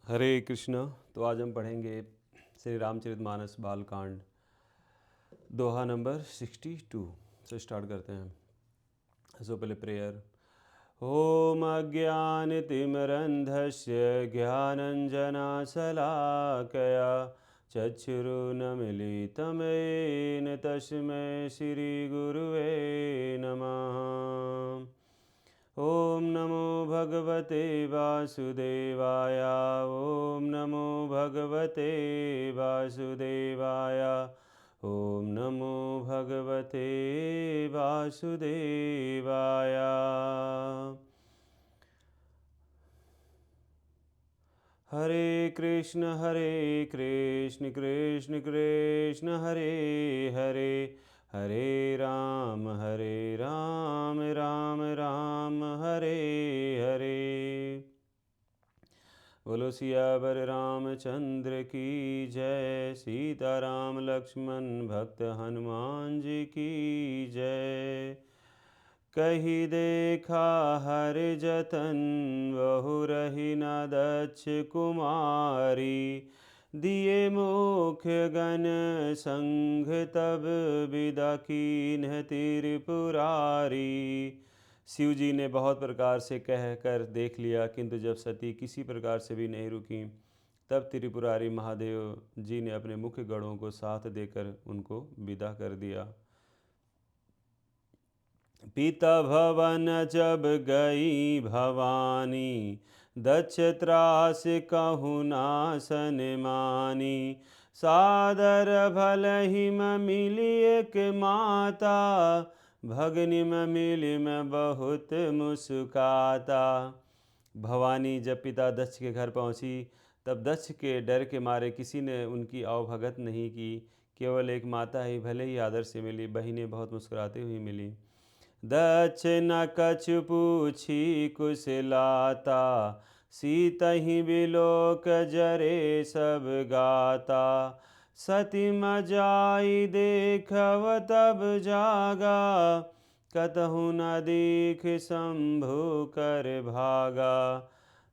हरे कृष्णा। तो आज हम पढ़ेंगे श्री रामचरितमानस बालकांड दोहा नंबर 62। से स्टार्ट करते हैं। सो पहले प्रेयर। ओम अज्ञानतिमिरन्धस्य ज्ञानञ्जनशलाकया चक्षुरुन्मीलितं येन तस्मै श्रीगुरुवे नमः। ओम नमो भगवते वासुदेवाय। ओम नमो भगवते वासुदेवाय। ओम नमो भगवते वासुदेवाय। हरे कृष्ण कृष्ण कृष्ण हरे हरे, हरे राम राम राम हरे हरे। बोलो सियावर रामचंद्र की जय। सीताराम लक्ष्मण भक्त हनुमान जी की जय। कही देखा हर जतन बहु रही न दक्ष कुमारी। दिए मुख्य गण संघ तब विदा कीन्ह त्रिपुरारी। शिव जी ने बहुत प्रकार से कह कर देख लिया, किंतु जब सती किसी प्रकार से भी नहीं रुकी, तब त्रिपुरारी महादेव जी ने अपने मुख्य गणों को साथ देकर उनको विदा कर दिया। पिता भवन जब गई भवानी, दक्ष त्रास कहु नासन मानी। सादर भल ही मिली एक माता, भगनि मिली में बहुत मुस्काता। भवानी जब पिता दक्ष के घर पहुंची, तब दक्ष के डर के मारे किसी ने उनकी आवभगत नहीं की। केवल एक माता ही भले ही आदर से मिली, बहिनें बहुत मुस्कुराती हुई मिली। दक्ष न कछु पूछी कुशलाता, सीतहि बिलोक जरे सब गाता। सती मजाई देखव तब जागा, कतहु न दीख शंभु कर भागा।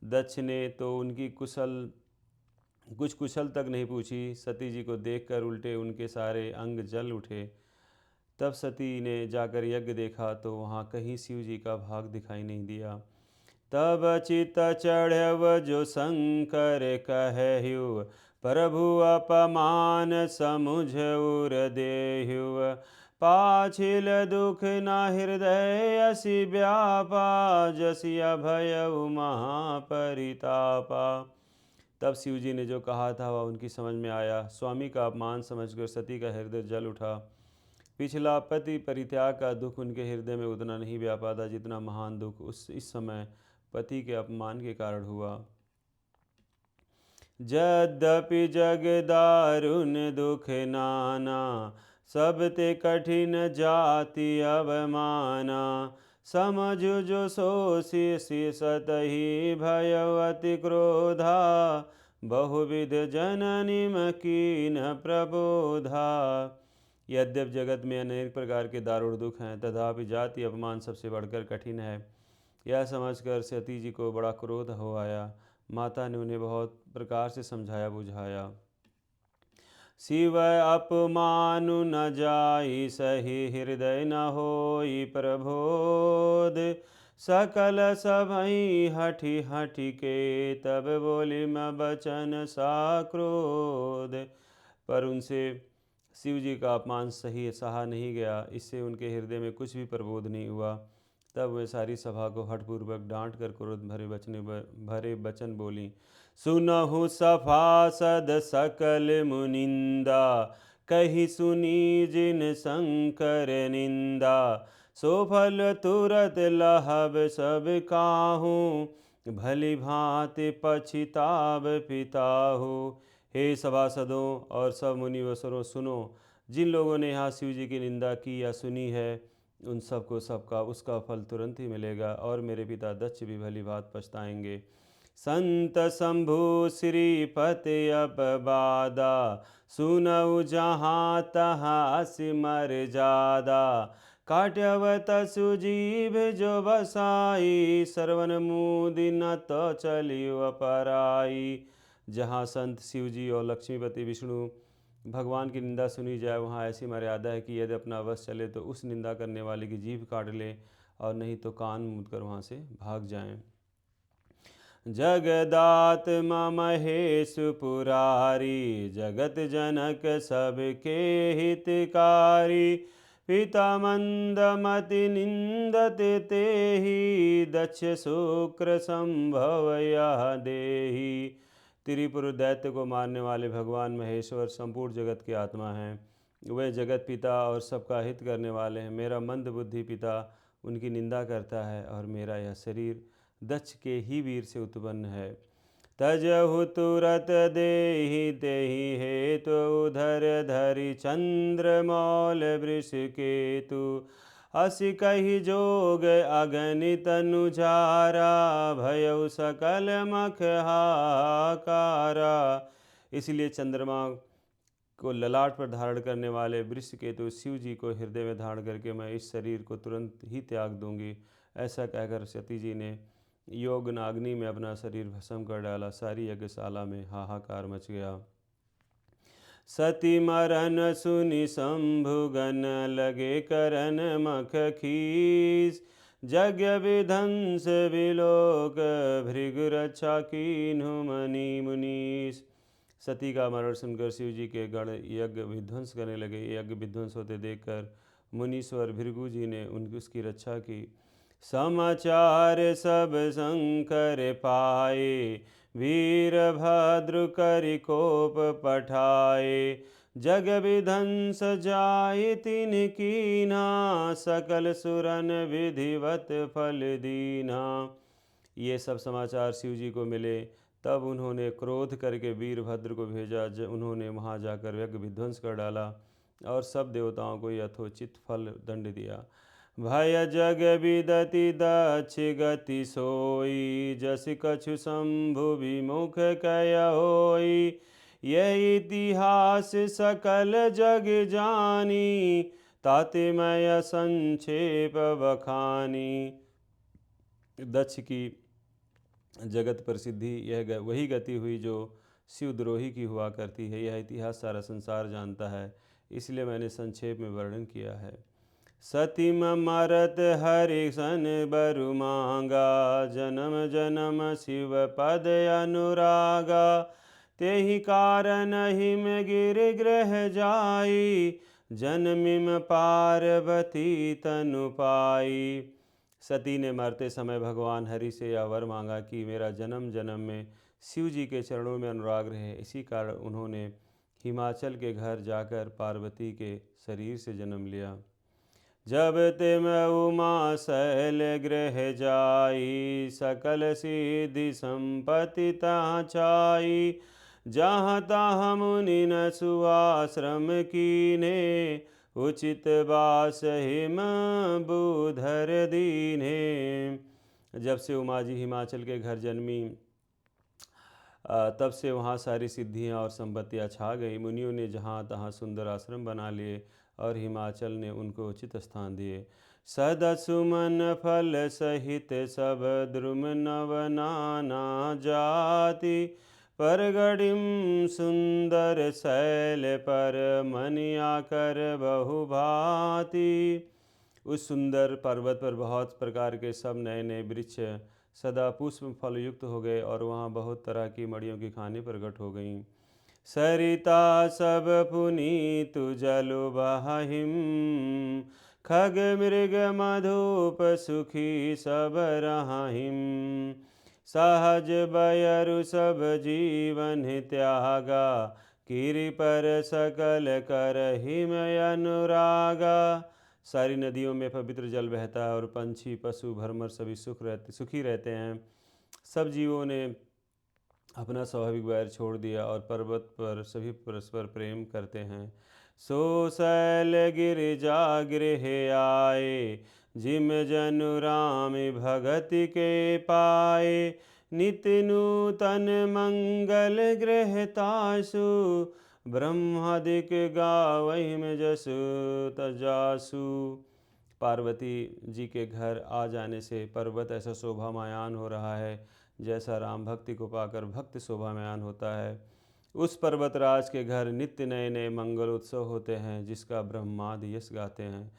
दक्ष ने तो उनकी कुछ कुशल तक नहीं पूछी। सती जी को देखकर उल्टे उनके सारे अंग जल उठे। तब सती ने जाकर यज्ञ देखा तो वहाँ कहीं शिव जी का भाग दिखाई नहीं दिया। तब चित चढ़व जो शंकर कहु, प्रभु अपमान समुझ उर देहु। पाछिल दुख न हृदय असी व्यापा, जसी अभय महापरितापा। तब शिव जी ने जो कहा था वह उनकी समझ में आया। स्वामी का अपमान समझकर सती का हृदय जल उठा। पिछला पति परित्याग का दुख उनके हृदय में उतना नहीं व्यापा था जितना महान दुख इस समय पति के अपमान के कारण हुआ। यद्यपि जग दारुण दुख नाना, सब ते कठिन जाति अवमाना। समझ जो सोषि सतहि भयवति क्रोधा, बहुविध जननी कीन प्रबोधा। यद्यप जगत में अनेक प्रकार के दारुण दुख हैं, तथापि जाति अपमान सबसे बढ़कर कठिन है। यह समझकर सती जी को बड़ा क्रोध हो आया। माता ने उन्हें बहुत प्रकार से समझाया बुझाया। शिव अपमानु न जाई सही, हृदय न होई प्रबोध। सकल सबई हठी हठी के, तब बोली मैं बचन सा क्रोध। पर उनसे शिव जी का अपमान सही सहा नहीं गया, इससे उनके हृदय में कुछ भी प्रबोध नहीं हुआ। तब वे सारी सभा को हठपूर्वक डांट कर क्रोध भरे वचन बोली। सुनहु सभासद सकल मुनिंदा, कही सुनी जिन शंकर निंदा। सो फल तुरत लहब सब काहू, भली भांति पछिताब पिताहु। हे सभासदों और सब मुनिवसरों, सुनो। जिन लोगों ने यहाँ शिव जी की निंदा की या सुनी है, उन सबको सबका उसका फल तुरंत ही मिलेगा, और मेरे पिता दक्ष भी भली बात पछताएंगे। संत शंभु श्रीपति अपवादा, सुनऊ जहाँ तहाँ सिमर जादा। काट्यवत सुजीभ जो बसाई, सरवन मुदि न तो चलियो पराई। जहाँ संत शिव जी और लक्ष्मीपति विष्णु भगवान की निंदा सुनी जाए, वहाँ ऐसी मर्यादा है कि यदि अपना वश चले तो उस निंदा करने वाले की जीभ काट लें, और नहीं तो कान मूंद कर वहाँ से भाग जाएं। जगदात्मा महेश पुरारी, जगत जनक सबके हितकारी। पिता मंदमति निंदते तेहि, दक्ष शुक्र संभव यह देहि। त्रिपुर दैत्य को मारने वाले भगवान महेश्वर संपूर्ण जगत की आत्मा हैं। वे जगत पिता और सबका हित करने वाले हैं। मेरा मंद बुद्धि पिता उनकी निंदा करता है, और मेरा यह शरीर दक्ष के ही वीर से उत्पन्न है। तजहु तुरत देहि तेहि हेतु, उधर धरि चंद्रमौल वृष केतु। असि कहि जोग अगणित अनुजारा, भयउ सकल मख हाकारा। इसलिए चंद्रमा को ललाट पर धारण करने वाले वृषकेतु शिव जी को हृदय में धारण करके मैं इस शरीर को तुरंत ही त्याग दूंगी। ऐसा कहकर सती जी ने योग नाग्नि में अपना शरीर भस्म कर डाला। सारी यज्ञशाला में हाहाकार मच गया। सती मरन सुनि शंभु गण, लगे करन मख खीस। यज्ञ विध्वंस विलोक, भृगु रक्षा कीन्हु मनि मुनीस। सती का मरण सुनकर शिव जी के गण यज्ञ विध्वंस करने लगे। यज्ञ विध्वंस होते देखकर मुनीश्वर भृगु जी ने उसकी रक्षा की। समाचार सब शंकर पाए, वीरभद्र करि कोप पठाए। जग विध्वंस जाय तिन्ह कीन्हा, सकल सुरन विधिवत फल दीन्हा। ये सब समाचार शिव जी को मिले। तब उन्होंने क्रोध करके वीरभद्र को भेजा। उन्होंने वहाँ जाकर यज्ञ विध्वंस कर डाला और सब देवताओं को यथोचित फल दंड दिया। भय जग विदति दक्ष गति सोई, जस कछु शंभु विमुख कय होई। यह इतिहास सकल जग जानी, ताते मैं संक्षेप बखानी। दक्ष की जगत प्रसिद्धि यह वही गति हुई जो शिवद्रोही की हुआ करती है। यह इतिहास सारा संसार जानता है, इसलिए मैंने संक्षेप में वर्णन किया है। सतीम मरत हरि सन बरु मांगा, जन्म जन्म शिव पद अनुरागा। तेहि कारण हिम गिर ग्रह जाई, जन्मिम पार्वती तनु पाई। सती ने मरते समय भगवान हरि से यह वर मांगा कि मेरा जन्म जन्म में शिव जी के चरणों में अनुराग रहे। इसी कारण उन्होंने हिमाचल के घर जाकर पार्वती के शरीर से जन्म लिया। जब तिम उमा शैल गृह जाई, सकल सिद्धि संपत्ति तहाँ छाई। जहाँ तहाँ मुनि न सुआश्रम कीन्हे, उचित बास हिम बुधर दीन्हे। जब से उमा जी हिमाचल के घर जन्मी, तब से वहाँ सारी सिद्धियाँ और संपत्तियाँ छा गई। मुनियों ने जहाँ तहाँ सुंदर आश्रम बना लिए और हिमाचल ने उनको उचित स्थान दिए। सदा सुमन फल सहित सब द्रुम नव नाना जाति, परगड़िम सुंदर शैल पर मनिया कर बहुभांति। उस सुंदर पर्वत पर बहुत प्रकार के सब नए नए वृक्ष सदा पुष्प फल युक्त हो गए, और वहाँ बहुत तरह की मड़ियों की खाने प्रकट हो गईं। सरिता सब पुनीतु जलु बहिम, खग मृग मधुप सुखी सब रहिम। सहज बयरु सब जीवन त्यागा, कीरी पर सकल कर हिम अनुरागा। सारी नदियों में पवित्र जल बहता है और पंछी पशु भरमर सभी सुखी रहते हैं। सब जीवों ने अपना स्वाभाविक वैर छोड़ दिया और पर्वत पर सभी परस्पर प्रेम करते हैं। सो शैल गिरिजा गृह आए, जिम जनु राम भगति के पाए। नित्य नूतन मंगल गृह तासु, ब्रह्मादिक गावहिम जसु तजासु। पार्वती जी के घर आ जाने से पर्वत ऐसा शोभामयान हो रहा है जैसा राम भक्ति को पाकर भक्त शोभामयान होता है। उस पर्वतराज के घर नित्य नए नए मंगल उत्सव होते हैं जिसका ब्रह्मादि यश गाते हैं।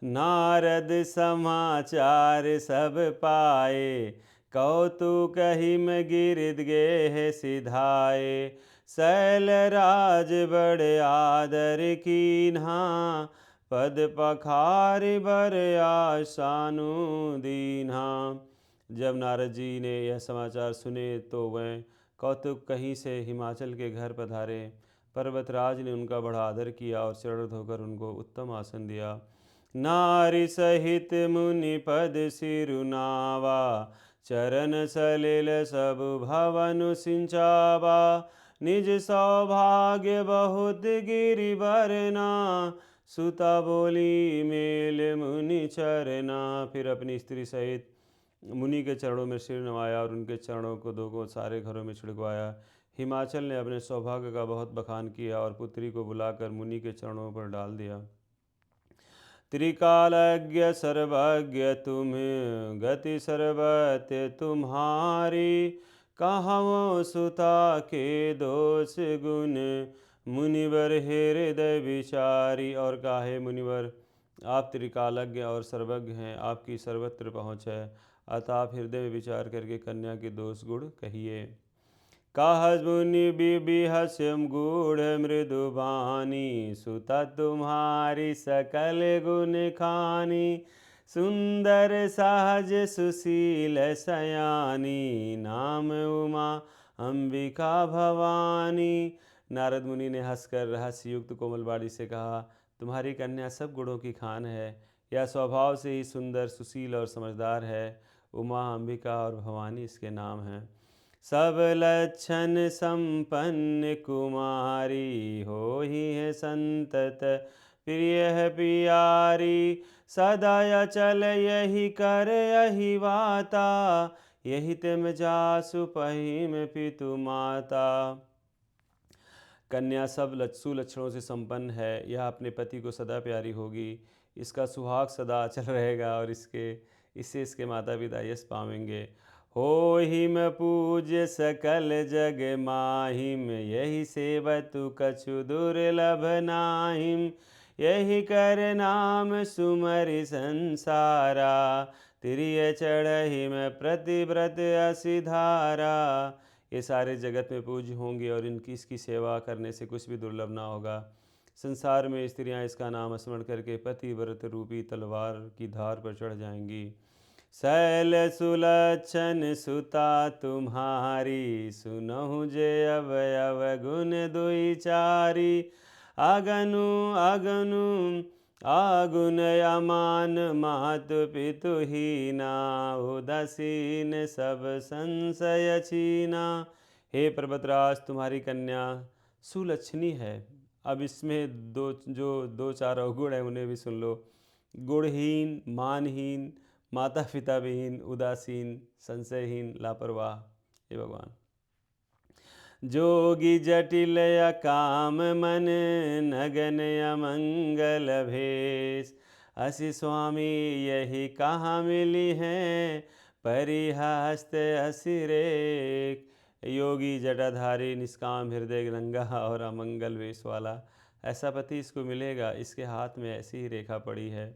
नारद समाचार सब पाए, कौतुक हिम गिरद गेह सिधाए। शैलराज बड़े आदर कीन्हा, पद पखार बर आशानु दीन्हा। जब नारद जी ने यह समाचार सुने तो वह कौतुक कहीं से हिमाचल के घर पधारे। पर्वतराज ने उनका बड़ा आदर किया और चरण धोकर उनको उत्तम आसन दिया। नारी सहित मुनि पद सिरुनावा, चरण सलिल सब भवन सिंचावा। निज सौभाग्य बहुत गिरि बरना, सुता बोली मेल मुनि चरना। फिर अपनी स्त्री सहित मुनि के चरणों में सिर नवाया और उनके चरणों को दो को सारे घरों में छिड़कवाया। हिमाचल ने अपने सौभाग्य का बहुत बखान किया और पुत्री को बुलाकर मुनि के चरणों पर डाल दिया। त्रिकालज्ञ सर्वज्ञ तुम, गति सर्वत्र तुम्हारी। कहाँ सुता के दोष गुण, मुनिवर हृदय विचारी। और काहे मुनिवर, आप त्रिकालज्ञ और सर्वज्ञ हैं, आपकी सर्वत्र पहुँच है, अतः आप हृदय में विचार करके कन्या के दोष गुण कहिए। कहस मुनि बिहस्यम गूढ़ मृदु बानी, सुता तुम्हारी सकल गुण खानी। सुंदर सहज सुशील सयानी, नाम उमा अंबिका भवानी। नारद मुनि ने हंसकर रहस्य युक्त कोमल वाणी से कहा, तुम्हारी कन्या सब गुणों की खान है। यह स्वभाव से ही सुंदर सुशील और समझदार है। उमा, अंबिका और भवानी इसके नाम हैं। सब लक्षण संपन्न कुमारी, हो ही है संतत प्रिय है प्यारी। सदा चल यही कर यही वाता, यही तिम जासु पहिम पितु माता। कन्या सब सुलक्षणों से संपन्न है, यह अपने पति को सदा प्यारी होगी, इसका सुहाग सदा अचल रहेगा और इससे इसके माता पिता यश पावेंगे। हो हिम पूज्य सकल जग माहिम, यही सेवतु कछु दुर्लभ नाहिम। यही कर नाम सुमरि संसारा, तिरिय चढ़हिम प्रतिव्रत असिधारा। ये सारे जगत में पूज्य होंगे और इसकी सेवा करने से कुछ भी दुर्लभ ना होगा। संसार में स्त्रियां इसका नाम स्मरण करके पतिव्रत रूपी तलवार की धार पर चढ़ जाएंगी। शैल सुलक्षण सुता तुम्हारी, सुनहु जे अवयव गुण दुई चारी। अगनु अगनु आगुन अमान, मातु पितु हीना। उदासीन सब संशय छीना। हे पर्वतराज, तुम्हारी कन्या सुलक्षणी है। अब इसमें दो चार अवगुण है, उन्हें भी सुन लो। गुणहीन, मानहीन, माता पिता विहीन, उदासीन, संशयहीन, लापरवाह। हे भगवान, जोगी जटिल काम मन, नगन अमंगल भेष। असि स्वामी यही कहाँ मिली हैं, परिहस्त असि रेख। योगी जटाधारी, निष्काम हृदय, नंगा और अमंगल वेश वाला ऐसा पति इसको मिलेगा, इसके हाथ में ऐसी ही रेखा पड़ी है।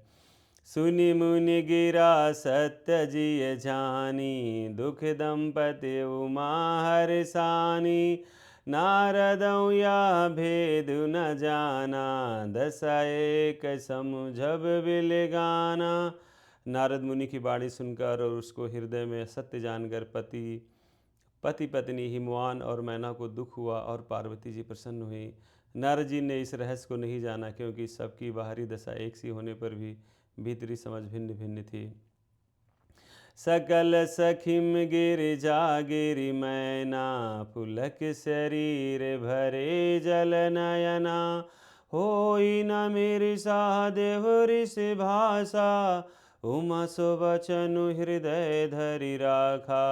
सुनि मुनि गिरा सत्य जिय जानी, दुख दंपति उमा हरसानी। नारदं या भेद न जाना, दशा एक समुझब बिलगाना। नारद मुनि की वाणी सुनकर और उसको हृदय में सत्य जानकर पति पत्नी हिमवान और मैना को दुख हुआ और पार्वती जी प्रसन्न हुई। नारद जी ने इस रहस्य को नहीं जाना, क्योंकि सबकी बाहरी दशा एक सी होने पर भी भीतरी समझ भिन्न भिन्न थी। सकल सखिम गिरिजा गिरि मैना, पुलक शरीर भरे जल नयना। होई न मेरी सा देव ऋषि भाषा, उमा सो बचनु हृदय धरि राखा।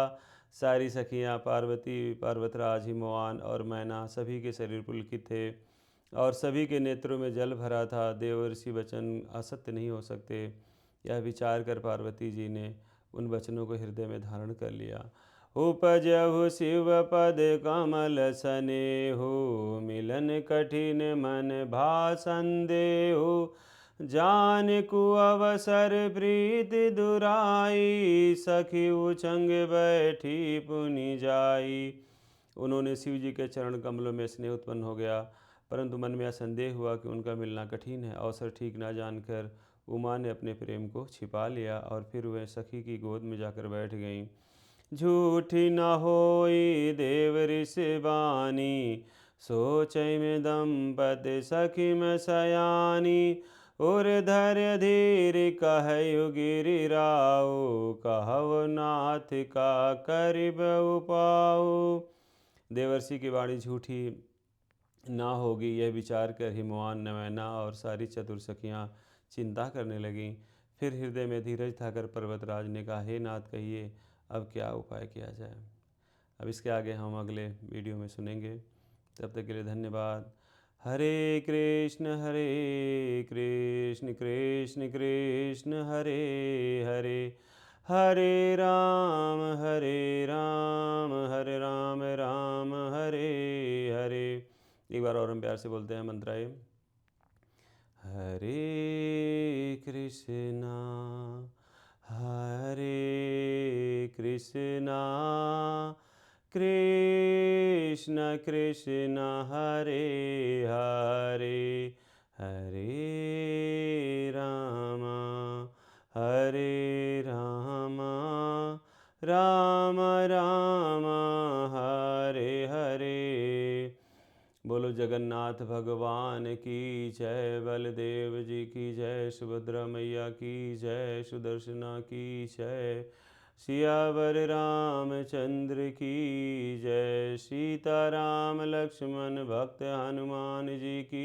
सारी सखियाँ पार्वती, पर्वतराज, हिमवान और मैना सभी के शरीर पुलकित थे और सभी के नेत्रों में जल भरा था। देवर्षि वचन असत्य नहीं हो सकते। यह विचार कर पार्वती जी ने उन वचनों को हृदय में धारण कर लिया। उपजहु शिव पद कमल सनेहु, मिलन कठिन मन भा संदेहु। जान कु अवसर प्रीति दुराई, सखी उचंग बैठी पुनि जाई। उन्होंने शिव जी के चरण कमलों में स्नेह उत्पन्न हो गया, परंतु मन में यह संदेह हुआ कि उनका मिलना कठिन है। अवसर ठीक न जानकर उमा ने अपने प्रेम को छिपा लिया और फिर वह सखी की गोद में जाकर बैठ गईं। झूठी न होई देव ऋषि बानी, सोचै में दंपति सखी में सयानी। और धैर्य धीर कहु गिरिराऊ, कहु नाथ का करिब उपाऊ। देवर्षि की वाणी झूठी ना होगी, यह विचार कर हिमवान, नमैना और सारी चतुर सखियाँ चिंता करने लगीं। फिर हृदय में धीरज थाकर पर्वतराज ने कहा, हे नाथ, कहिए अब क्या उपाय किया जाए। अब इसके आगे हम अगले वीडियो में सुनेंगे। तब तक के लिए धन्यवाद। हरे कृष्ण कृष्ण कृष्ण हरे हरे, हरे राम हरे राम राम हरे हरे। एक बार और हम प्यार से बोलते हैं मंत्राए। हरे कृष्णा कृष्ण कृष्ण हरे हरे, हरे राम राम राम हरे हरे। बोलो जगन्नाथ भगवान की जय, बलदेव जी की जय, सुभद्रा मैया की जय, सुदर्शना की जय, सियावर रामचंद्र की जय, सीताराम लक्ष्मण भक्त हनुमान जी की